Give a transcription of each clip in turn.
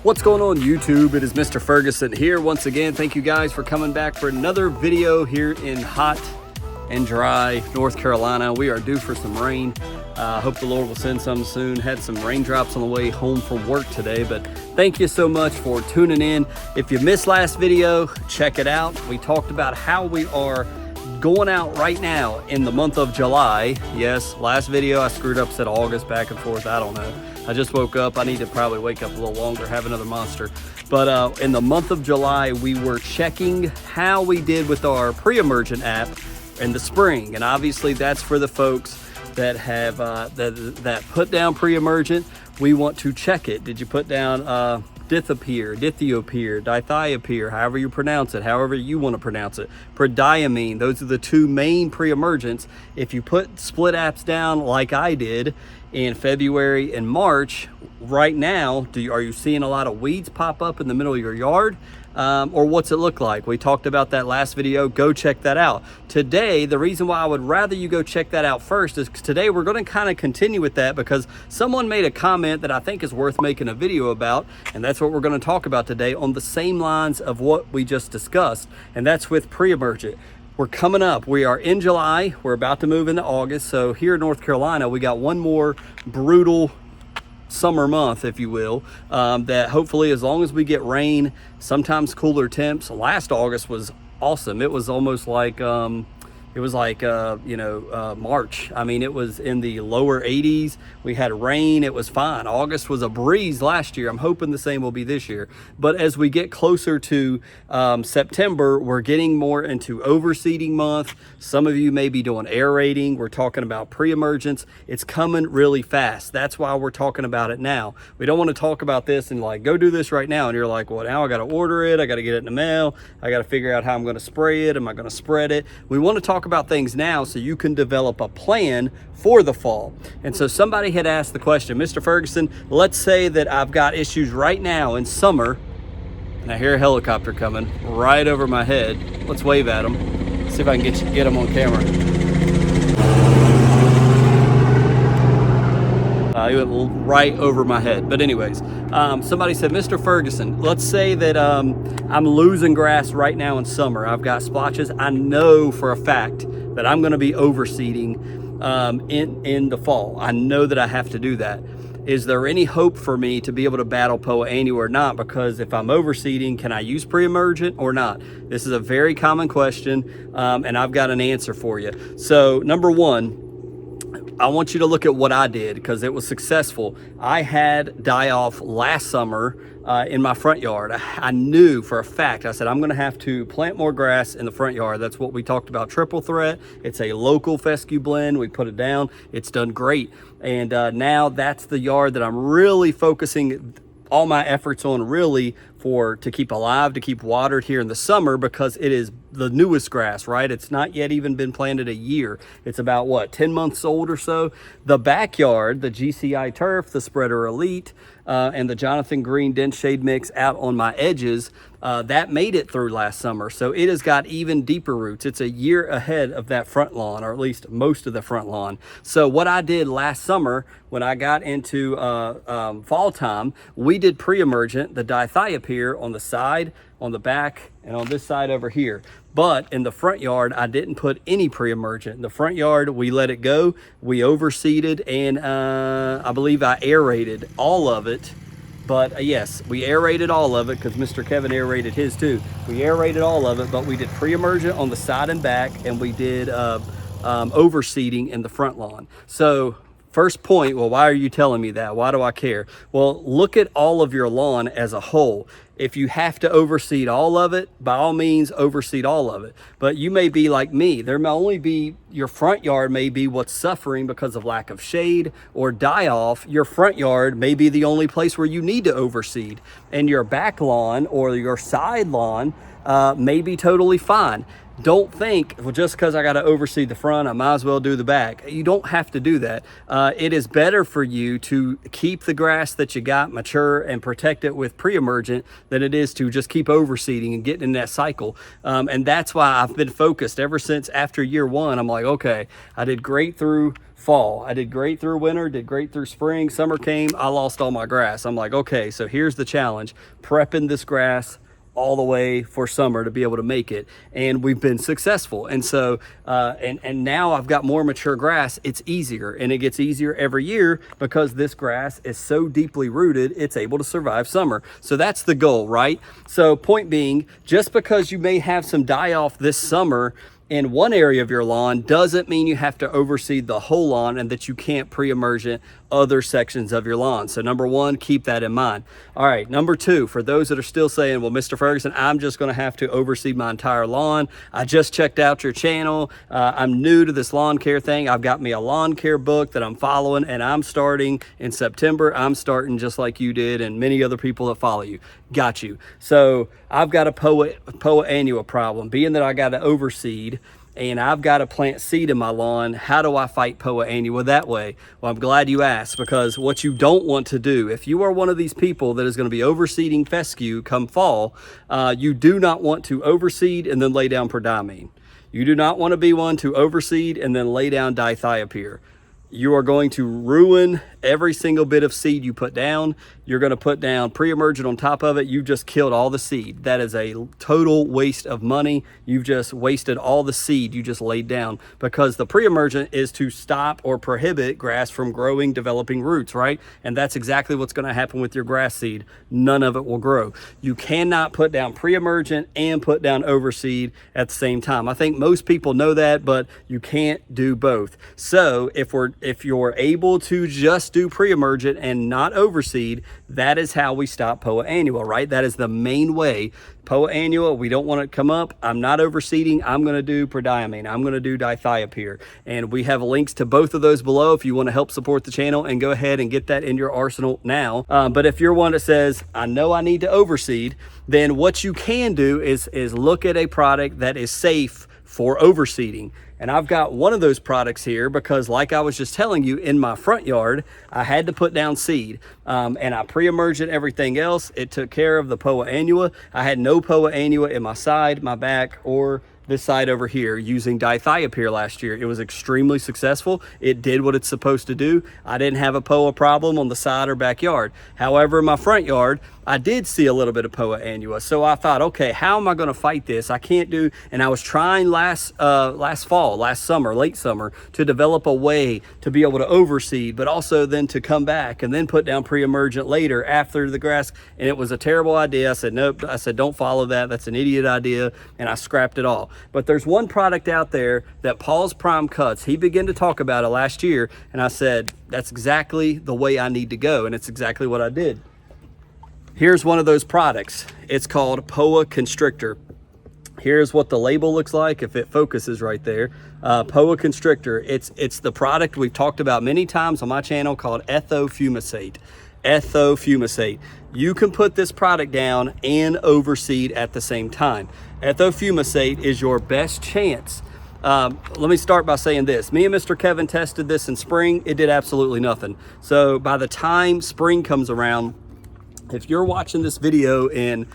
What's going on YouTube? It is Mr. Ferguson here once again. Thank you guys for coming back for another video here in hot and dry North Carolina. We are due for some rain. Hope the Lord will send some soon. Had some raindrops on the way home from work today, but thank you so much for tuning in. If you missed last video, check it out. We talked about how we are going out right now in the month of July. Yes, last video I screwed up, said August, back and forth. I don't know. I just woke up. I need to probably wake up a little longer, have another monster. But in the month of July, we were checking how we did with our pre-emergent app in the spring. And obviously that's for the folks that have that put down pre-emergent. We want to check it. Did you put down dithiopyr, dithiopyr, however you pronounce it, however you want to pronounce it, prodiamine? Those are the two main pre-emergents. If you put split apps down like I did in February and March, right now, are you seeing a lot of weeds pop up in the middle of your yard? Or what's it look like? We talked about that last video. Go check that out. Today, the reason why I would rather you go check that out first is because today we're going to kind of continue with that, because someone made a comment that I think is worth making a video about, and that's what we're going to talk about today on the same lines of what we just discussed, and that's with pre-emergent. We're coming up. We are in July. We're about to move into August. So here in North Carolina, we got one more brutal summer month, if you will, that hopefully, as long as we get rain, sometimes cooler temps. Last August was awesome. It was almost like March. I mean, it was in the lower 80s. We had rain. It was fine. August was a breeze last year. I'm hoping the same will be this year. But as we get closer to September, we're getting more into overseeding month. Some of you may be doing aerating. We're talking about pre-emergence. It's coming really fast. That's why we're talking about it now. We don't want to talk about this and like, go do this right now. And you're like, well, now I got to order it. I got to get it in the mail. I got to figure out how I'm going to spray it. Am I going to spread it? We want to talk about things now so you can develop a plan for the fall. And so somebody had asked the question, Mr. Ferguson, let's say that I've got issues right now in summer and I hear a helicopter coming right over my head. Let's wave at them. See if I can get them on camera. He went right over my head. But anyways, somebody said, Mr. Ferguson, let's say that I'm losing grass right now in summer. I've got splotches. I know for a fact that I'm going to be overseeding in the fall. I know that I have to do that. Is there any hope for me to be able to battle Poa Annua or not? Because if I'm overseeding, can I use pre-emergent or not? This is a very common question, and I've got an answer for you. So number one, I want you to look at what I did because it was successful. I had die-off last summer in my front yard. I knew for a fact, I said, I'm going to have to plant more grass in the front yard. That's what we talked about, triple threat. It's a local fescue blend. We put it down. It's done great. And now that's the yard that I'm really focusing all my efforts on, really, to keep alive, to keep watered here in the summer, because it is the newest grass, right? It's not yet even been planted a year. It's about, what, 10 months old or so? The backyard, the GCI turf, the Spreader Elite, and the Jonathan Green Dense Shade Mix out on my edges, that made it through last summer. So it has got even deeper roots. It's a year ahead of that front lawn, or at least most of the front lawn. So what I did last summer, when I got into fall time, we did pre-emergent, the dithiopyr on the side, on the back, and on this side over here. But in the front yard, I didn't put any pre-emergent. In the front yard, we let it go. We overseeded, and I believe I aerated all of it. But yes, we aerated all of it because Mr. Kevin aerated his too. We aerated all of it, but we did pre-emergent on the side and back, and we did overseeding in the front lawn. So first point, well, why are you telling me that? Why do I care? Well, look at all of your lawn as a whole. If you have to overseed all of it, by all means, overseed all of it. But you may be like me. There may only be, your front yard may be what's suffering because of lack of shade or die-off. Your front yard may be the only place where you need to overseed. And your back lawn or your side lawn may be totally fine. don't think, well, just because I got to overseed the front, I might as well do the back. You don't have to do that. It is better for you to keep the grass that you got mature and protect it with pre-emergent than it is to just keep overseeding and getting in that cycle. And that's why I've been focused ever since after year one. I'm like, okay, I did great through fall. I did great through winter, did great through spring. Summer came, I lost all my grass. I'm like, okay, so here's the challenge, prepping this grass all the way for summer to be able to make it, and we've been successful. And so and now I've got more mature grass. It's easier, and it gets easier every year because this grass is so deeply rooted, it's able to survive summer. So that's the goal, right? So point being, just because you may have some die off this summer in one area of your lawn doesn't mean you have to overseed the whole lawn and that you can't pre-emergent other sections of your lawn. So number one, keep that in mind. All right, number two, for those that are still saying, well, Mr. Ferguson, I'm just gonna have to overseed my entire lawn. I just checked out your channel. I'm new to this lawn care thing. I've got me a lawn care book that I'm following, and I'm starting in September. I'm starting just like you did and many other people that follow you. Got you. So I've got a Poa Annua problem, being that I got to overseed and I've got to plant seed in my lawn. How do I fight Poa Annua that way? Well, I'm glad you asked, because what you don't want to do, if you are one of these people that is going to be overseeding fescue come fall, you do not want to overseed and then lay down prodiamine. You do not want to be one to overseed and then lay down dithiopyr. You are going to ruin every single bit of seed you put down. You're going to put down pre-emergent on top of it. You just killed all the seed. That is a total waste of money. You've just wasted all the seed you just laid down, because the pre-emergent is to stop or prohibit grass from growing, developing roots, right? And that's exactly what's going to happen with your grass seed. None of it will grow. You cannot put down pre-emergent and put down overseed at the same time. I think most people know that, but you can't do both. So if you're able to just do pre-emergent and not overseed, that is how we stop Poa Annua, right? That is the main way. Poa Annua, we don't want it to come up. I'm not overseeding. I'm going to do prodiamine. I'm going to do dithiopyr. And we have links to both of those below if you want to help support the channel, and go ahead and get that in your arsenal now. But if you're one that says, I know I need to overseed, then what you can do is look at a product that is safe for overseeding. And I've got one of those products here because, like I was just telling you, in my front yard, I had to put down seed, and I pre-emergent everything else. It took care of the Poa Annua. I had no Poa Annua in my side, my back, or this side over here using dithiopyr last year. It was extremely successful. It did what it's supposed to do. I didn't have a Poa problem on the side or backyard. However, in my front yard, I did see a little bit of Poa Annua. So I thought, okay, how am I going to fight this? I can't do, and I was trying last summer, late summer, to develop a way to be able to overseed, but also then to come back and then put down pre-emergent later after the grass. And it was a terrible idea. I said, nope. I said, don't follow that. That's an idiot idea. And I scrapped it all. But there's one product out there that Paul's Prime Cuts, he began to talk about it last year. And I said, that's exactly the way I need to go. And it's exactly what I did. Here's one of those products. It's called Poa Constrictor. Here's what the label looks like, if it focuses right there. Poa Constrictor. It's the product we've talked about many times on my channel called ethofumicate. Ethofumicate. You can put this product down and overseed at the same time. Ethofumicate is your best chance. Let me start by saying this. Me and Mr. Kevin tested this in spring. It did absolutely nothing. So by the time spring comes around, if you're watching this video in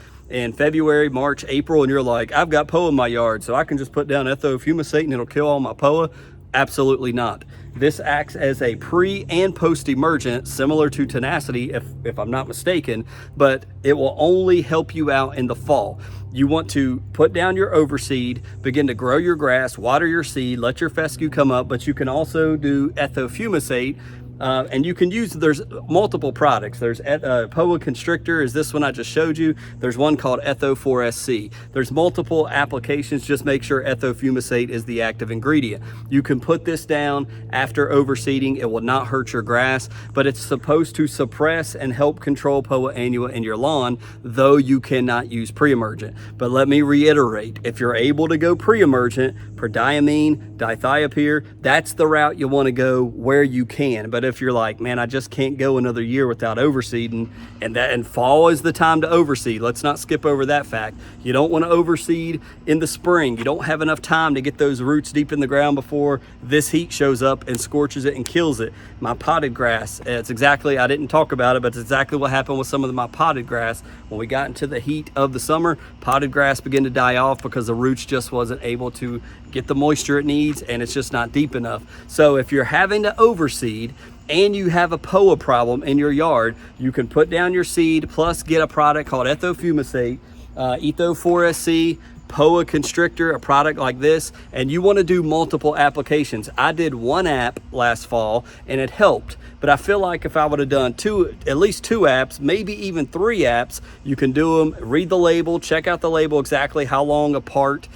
February, March, April, and you're like, I've got Poa in my yard, so I can just put down ethofumicate and it'll kill all my Poa. Absolutely not. This acts as a pre and post emergent, similar to tenacity, if I'm not mistaken, but it will only help you out in the fall. You want to put down your overseed, begin to grow your grass, water your seed, let your fescue come up, but you can also do ethofumicate. And you can use, there's multiple products. There's Poa Constrictor is this one I just showed you. There's one called Etho4SC. There's multiple applications. Just make sure ethofumicate is the active ingredient. You can put this down after overseeding. It will not hurt your grass, but it's supposed to suppress and help control Poa Annua in your lawn, though you cannot use pre-emergent. But let me reiterate, if you're able to go pre-emergent, prodiamine, dithiopyr. That's the route you want to go where you can. But if you're like, man, I just can't go another year without overseeding, and fall is the time to overseed. Let's not skip over that fact. You don't want to overseed in the spring. You don't have enough time to get those roots deep in the ground before this heat shows up and scorches it and kills it. My potted grass, it's exactly, I didn't talk about it, but it's exactly what happened with some of my potted grass. When we got into the heat of the summer, potted grass began to die off because the roots just wasn't able to get the moisture it needs, and it's just not deep enough. So if you're having to overseed and you have a POA problem in your yard, you can put down your seed plus get a product called ethofumicate, Etho 4SC, Poa Constrictor, a product like this, and you want to do multiple applications. I did one app last fall and it helped, but I feel like if I would have done at least two apps, maybe even 3 apps, you can do them, read the label, check out the label exactly how long apart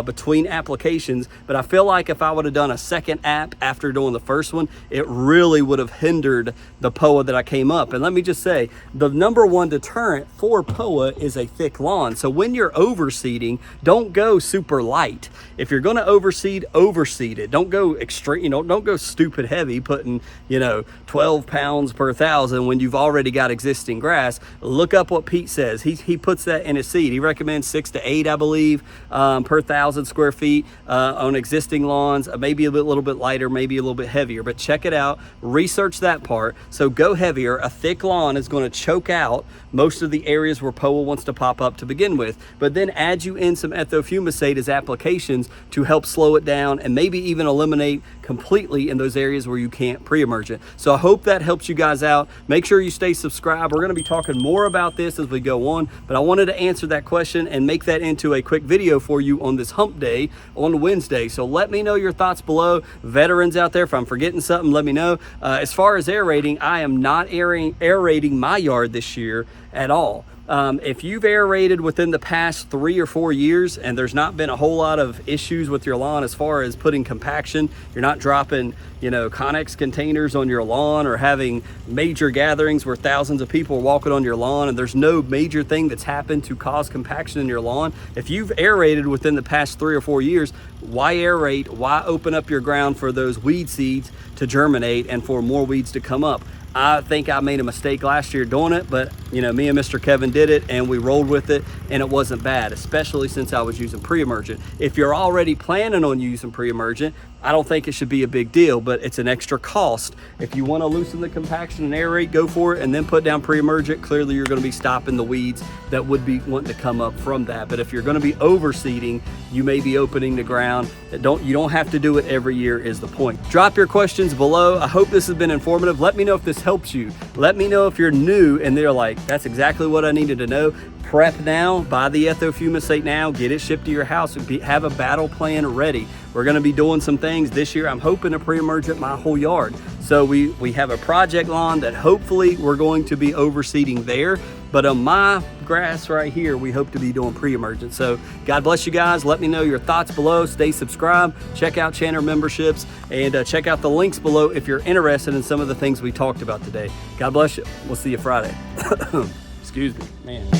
between applications. But I feel like if I would have done a second app after doing the first one, it really would have hindered the POA that I came up. And let me just say, the #1 deterrent for POA is a thick lawn. So when you're overseeding, don't go super light. If you're going to overseed it. Don't go extreme, don't go stupid heavy, putting 12 pounds per 1,000 when you've already got existing grass. Look up what Pete says. He puts that in his seed. He recommends 6 to 8, I believe, per 1,000 square feet on existing lawns. Maybe a little bit lighter, maybe a little bit heavier, but check it out. Research that part. So go heavier. A thick lawn is going to choke out most of the areas where POA wants to pop up to begin with, but then add you in some ethofumicate as applications to help slow it down and maybe even eliminate completely in those areas where you can't pre-emerge it. So I hope that helps you guys out. Make sure you stay subscribed. We're going to be talking more about this as we go on, but I wanted to answer that question and make that into a quick video for you on this hump day on Wednesday. So let me know your thoughts below. Veterans out there, if I'm forgetting something, let me know. As far as aerating, I am not aerating my yard this year at all. If you've aerated within the past 3 or 4 years and there's not been a whole lot of issues with your lawn as far as putting compaction, you're not dropping Connex containers on your lawn or having major gatherings where thousands of people are walking on your lawn and there's no major thing that's happened to cause compaction in your lawn. If you've aerated within the past 3 or 4 years, why aerate? Why open up your ground for those weed seeds to germinate and for more weeds to come up? I think I made a mistake last year doing it, but me and Mr. Kevin did it and we rolled with it and it wasn't bad, especially since I was using pre-emergent. If you're already planning on using pre-emergent, I don't think it should be a big deal, but it's an extra cost. If you want to loosen the compaction and aerate, go for it and then put down pre-emergent. Clearly you're going to be stopping the weeds that would be wanting to come up from that. But if you're going to be overseeding, you may be opening the ground. You don't have to do it every year is the point. Drop your questions below. I hope this has been informative. Let me know if this helps you. Let me know if you're new and they're like, that's exactly what I needed to know. Prep now, buy the ethofumicate now, get it shipped to your house, and have a battle plan ready. We're going to be doing some things this year. I'm hoping to pre-emergent my whole yard. So we have a project lawn that hopefully we're going to be overseeding there. But on my grass right here, we hope to be doing pre-emergent. So God bless you guys. Let me know your thoughts below. Stay subscribed. Check out channel memberships and check out the links below if you're interested in some of the things we talked about today. God bless you. We'll see you Friday. Excuse me, man.